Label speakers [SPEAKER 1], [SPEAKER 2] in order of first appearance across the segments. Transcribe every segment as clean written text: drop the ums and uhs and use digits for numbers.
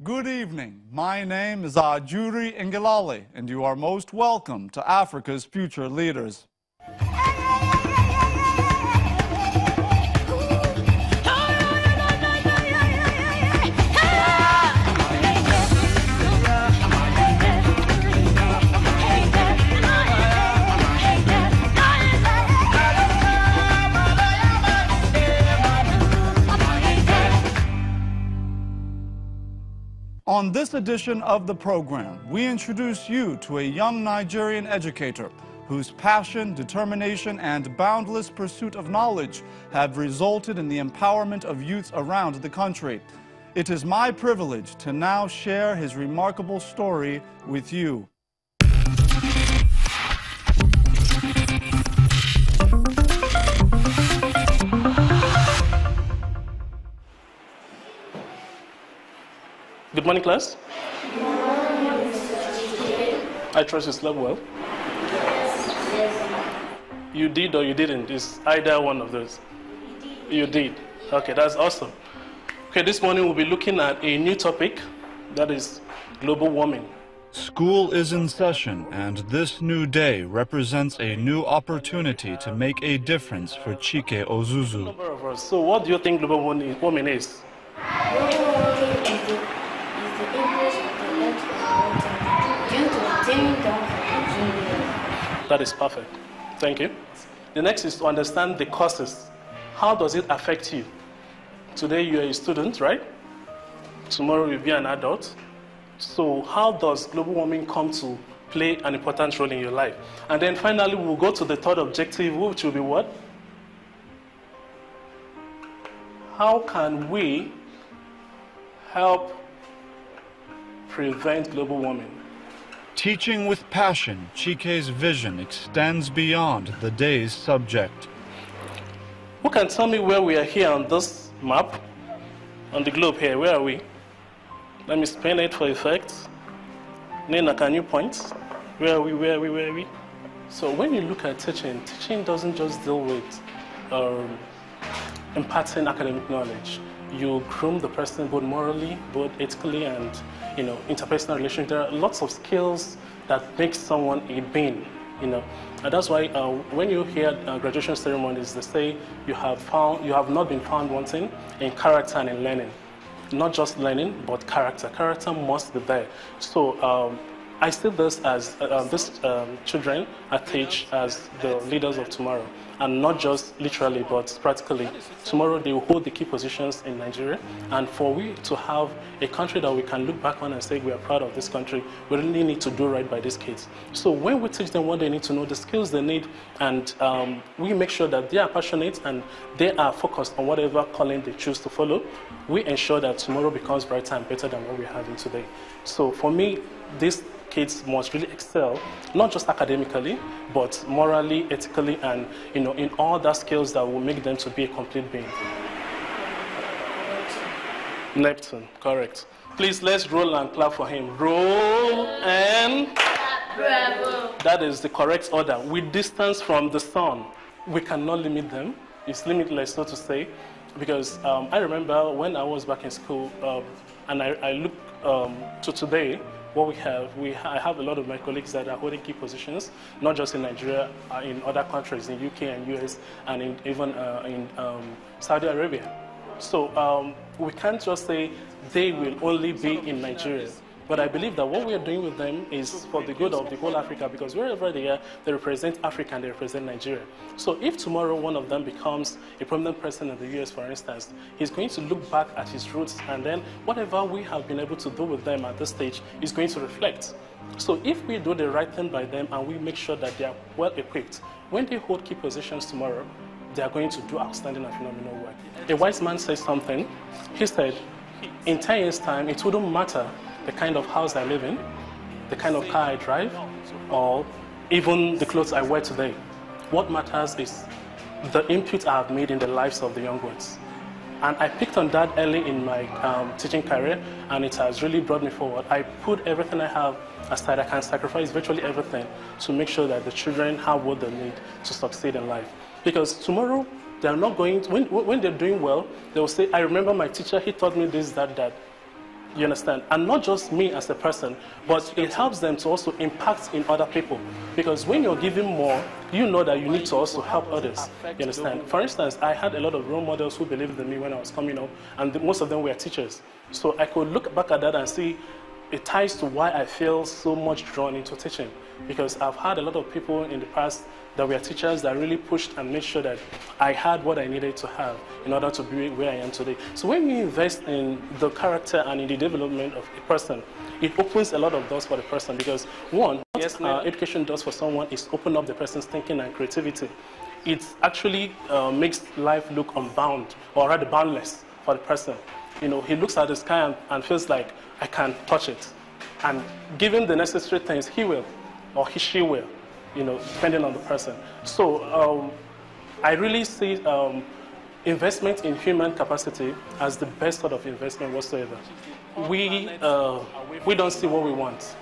[SPEAKER 1] Good evening. My name is Ajuri Ngilale, and you are most welcome to Africa's Future Leaders. On this edition of the program, we introduce you to a young Nigerian educator whose passion, determination, and boundless pursuit of knowledge have resulted in the empowerment of youths around the country. It is my privilege to now share his remarkable story with you.
[SPEAKER 2] Good morning, class. Good morning. I trust you slept well. Yes. You did or you didn't? It's either one of those. You did. Okay, that's awesome. Okay, this morning we'll be looking at a new topic, that is global warming.
[SPEAKER 1] School is in session, and this new day represents a new opportunity to make a difference for Chike Ozuzu.
[SPEAKER 2] Number of us. So what do you think global warming is? That is perfect. Thank you. The next is to understand the causes. How does it affect you? Today you are a student, right? Tomorrow you'll be an adult. So how does global warming come to play an important role in your life? And then finally we'll go to the third objective, which will be what? How can we help prevent global warming?
[SPEAKER 1] Teaching with passion, Chike's vision extends beyond the day's subject.
[SPEAKER 2] Who can tell me where we are here on this map? On the globe here, where are we? Let me spin it for effect. Nina, can you point? Where are we, where are we, where are we? So when you look at teaching doesn't just deal with imparting academic knowledge. You groom the person both morally, both ethically, and interpersonal relations. There are lots of skills that make someone a being. And that's why when you hear graduation ceremonies, they say you have not been found wanting in character and in learning. Not just learning, but character. Character must be there. So I see this as these children I teach as the leaders of tomorrow. And not just literally, but practically. Tomorrow they will hold the key positions in Nigeria. And for we to have a country that we can look back on and say we are proud of this country, we really need to do right by these kids. So when we teach them what they need to know, the skills they need, and we make sure that they are passionate and they are focused on whatever calling they choose to follow, we ensure that tomorrow becomes brighter and better than what we're having today. So for me, these kids must really excel, not just academically, but morally, ethically, and in all the skills that will make them to be a complete being. Neptune, correct. Please, let's roll and clap for him. Roll and bravo. That is the correct order. With distance from the sun, we cannot limit them. It's limitless, so to say, because I remember when I was back in school, and I look to today. What I have a lot of my colleagues that are holding key positions, not just in Nigeria, in other countries, in UK and US, and even in Saudi Arabia. So we can't just say they will only be in Nigeria. But I believe that what we are doing with them is for the good of the whole Africa, because wherever they are, they represent Africa and they represent Nigeria. So if tomorrow one of them becomes a prominent person in the US, for instance, he's going to look back at his roots, and then whatever we have been able to do with them at this stage is going to reflect. So if we do the right thing by them and we make sure that they are well equipped, when they hold key positions tomorrow, they are going to do outstanding and phenomenal work. A wise man says something. He said, in 10 years' time, it wouldn't matter the kind of house I live in, the kind of car I drive, or even the clothes I wear today. What matters is the input I have made in the lives of the young ones. And I picked on that early in my teaching career, and it has really brought me forward. I put everything I have aside. I can sacrifice virtually everything to make sure that the children have what they need to succeed in life. Because tomorrow, they are not going to, when they're doing well, they will say, I remember my teacher, he taught me this, that, that. You understand? And not just me as a person, but it helps them to also impact in other people. Because when you're giving more, you know that you need to also help others. You understand? For instance, I had a lot of role models who believed in me when I was coming up, and most of them were teachers. So I could look back at that and see it ties to why I feel so much drawn into teaching. Because I've had a lot of people in the past that were teachers that really pushed and made sure that I had what I needed to have in order to be where I am today. So when we invest in the character and in the development of a person, it opens a lot of doors for the person. Because one, yes, education does for someone is open up the person's thinking and creativity. It actually makes life look unbound, or rather boundless for the person. You know, he looks at the sky and feels like, I can touch it. And given the necessary things, he will, or she will, you know, depending on the person. So I really see investment in human capacity as the best sort of investment whatsoever. We don't see what we want.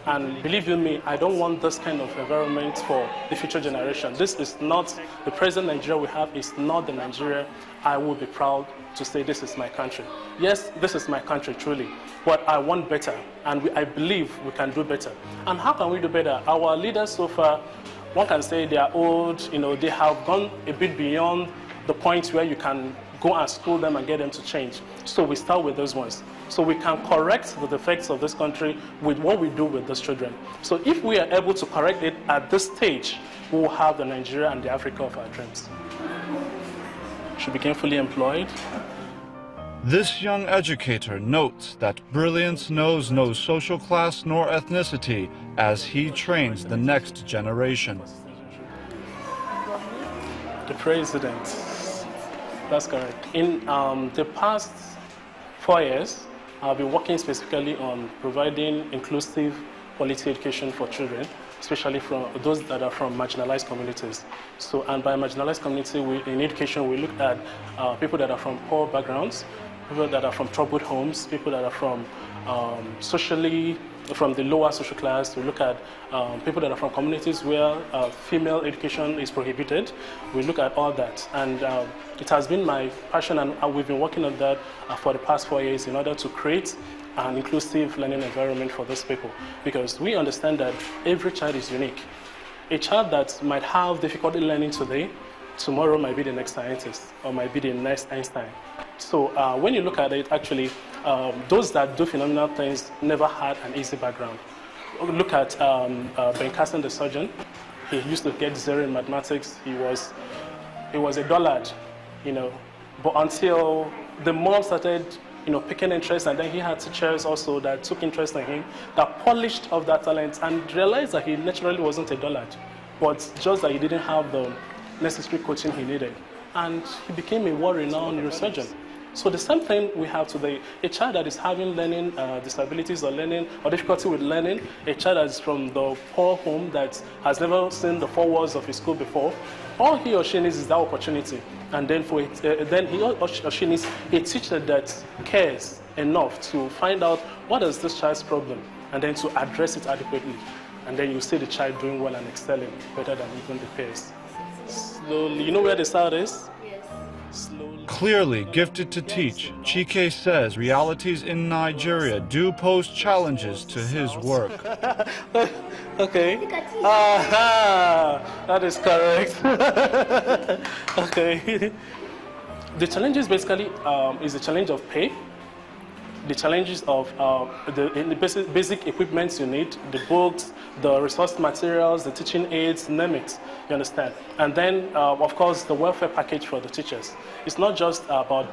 [SPEAKER 2] And believe you me, I don't want this kind of environment for the future generation. This is not, the present Nigeria we have is not the Nigeria I would be proud to say this is my country. Yes, this is my country, truly. But I want better, and I believe we can do better. And how can we do better? Our leaders so far, one can say they are old, you know, they have gone a bit beyond the point where you can go and school them and get them to change. So we start with those ones. So we can correct the defects of this country with what we do with these children. So if we are able to correct it at this stage, we will have the Nigeria and the Africa of our dreams. Should become fully employed.
[SPEAKER 1] This young educator notes that brilliance knows no social class nor ethnicity as he trains the next generation.
[SPEAKER 2] The president. That's correct. In the past 4 years, I've been working specifically on providing inclusive quality education for children, especially from those that are from marginalized communities. So, and by marginalized community, in education, we look at people that are from poor backgrounds, people that are from troubled homes, people that are from from the lower social class. We look at people that are from communities where female education is prohibited. We look at all that. And it has been my passion, and we've been working on that for the past 4 years in order to create an inclusive learning environment for those people. Because we understand that every child is unique. A child that might have difficulty learning today, tomorrow might be the next scientist or might be the next Einstein. So when you look at it, actually, those that do phenomenal things never had an easy background. Look at Ben Carson, the surgeon. He used to get 0 in mathematics. He was a dullard, you know. But until the mom started, you know, picking interest, and then he had teachers also that took interest in him, that polished of that talent and realized that he naturally wasn't a dullard, but just that he didn't have the necessary coaching he needed. And he became a world-renowned neurosurgeon. So the same thing we have today. A child that is having learning disabilities or learning or difficulty with learning, a child that is from the poor home that has never seen the 4 walls of his school before, all he or she needs is that opportunity. And then then he or she needs a teacher that cares enough to find out what is this child's problem and then to address it adequately. And then you see the child doing well and excelling better than even the peers. Slowly, you know where the start is?
[SPEAKER 3] Yes.
[SPEAKER 2] Slowly.
[SPEAKER 1] Clearly gifted to teach, Chike says realities in Nigeria do pose challenges to his work.
[SPEAKER 2] Okay. That is correct. Okay. The challenges basically is the challenge of pay, the challenges of the basic equipment you need, the books, the resource materials, the teaching aids, name it, you understand? And then, of course, the welfare package for the teachers. It's not just about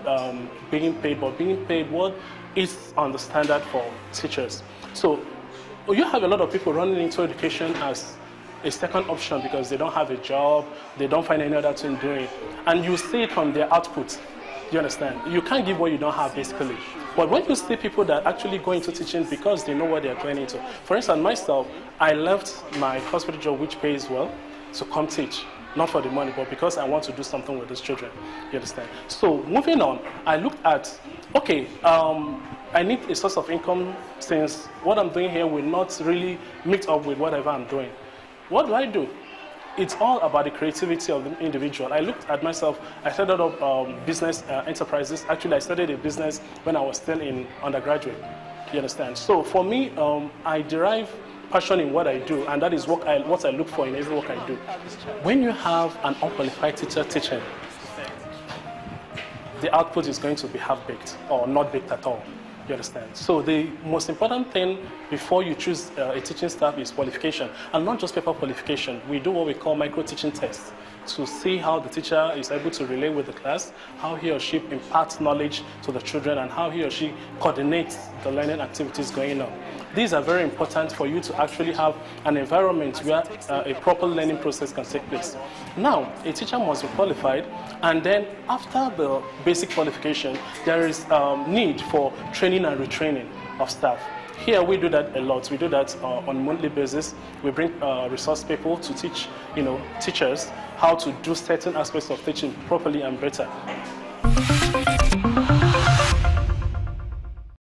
[SPEAKER 2] being paid, but being paid what is on the standard for teachers. So you have a lot of people running into education as a second option because they don't have a job, they don't find any other thing doing. And you see it from their output. You understand? You can't give what you don't have, basically. But when you see people that actually go into teaching because they know what they're going into. For instance, myself, I left my hospital job, which pays well, to come teach. Not for the money, but because I want to do something with these children. You understand? So moving on, I looked at, okay, I need a source of income since what I'm doing here will not really meet up with whatever I'm doing. What do? it's all about the creativity of the individual. I looked at myself, I started up business enterprises. Actually, I studied a business when I was still in undergraduate, you understand? So for me, I derive passion in what I do, and that is what I look for in every work I do. When you have an unqualified teacher teaching, the output is going to be half-baked or not baked at all. You understand? So the most important thing before you choose a teaching staff is qualification, and not just paper qualification. We do what we call micro-teaching tests to see how the teacher is able to relate with the class, how he or she imparts knowledge to the children, and how he or she coordinates the learning activities going on. These are very important for you to actually have an environment where a proper learning process can take place. Now, a teacher must be qualified, and then after the basic qualification, there is need for training and retraining of staff. Here we do that a lot. We do that on a monthly basis. We bring resource people to teach, teachers how to do certain aspects of teaching properly and better.